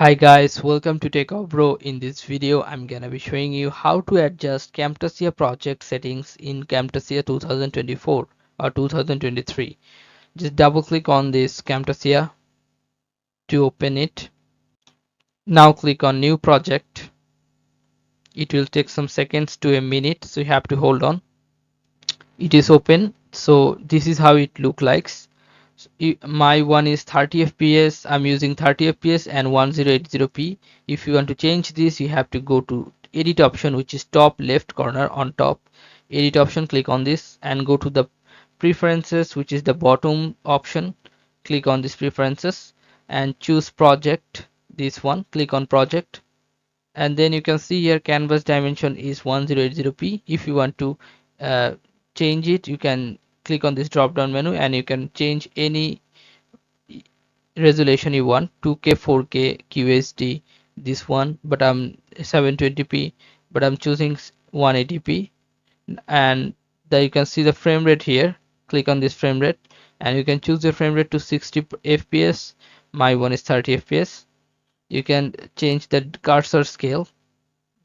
Hi guys, welcome to Techavro. In this video, I'm gonna be showing you how to adjust Camtasia project settings in Camtasia 2024 or 2023. Just double click on this Camtasia to open it. Now click on new project. It will take some seconds to a minute, so you have to hold on. It is open. So this is how it look like. My one is 30 fps. I'm using 30 fps and 1080p. If you want to change this, you have to go to edit option, which is top left corner on top. Edit option, click on this and go to the preferences, which is the bottom option. Click on this preferences and choose project. This one, click on project, and then you can see here canvas dimension is 1080p. If you want to uh, change it, you can click on this drop down menu and you can change any resolution you want, 2K, 4K, QHD, this one, but I'm 720p, but I'm choosing 180p. And there you can see the frame rate here. Click on this frame rate and you can choose the frame rate to 60 fps. My one is 30 fps. You can change the cursor scale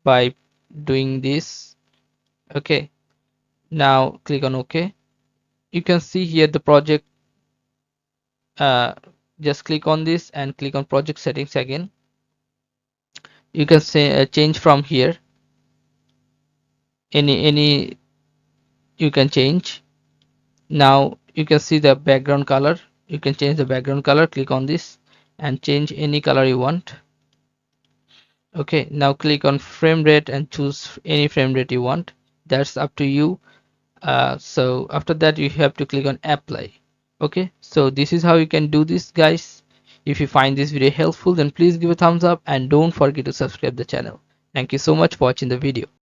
by doing this. Okay, now click on OK. You can see here the project. Just click on this and click on project settings again. You can say change from here, any you can change. Now you can see the background color. You can change the background color. Click on this and change any color you want. Okay, now click on frame rate and choose any frame rate you want. That's up to you. So after that you have to click on apply. Okay, so this is how you can do this, guys. If you find this video helpful, then please give a thumbs up and don't forget to subscribe the channel. Thank you so much for watching the video.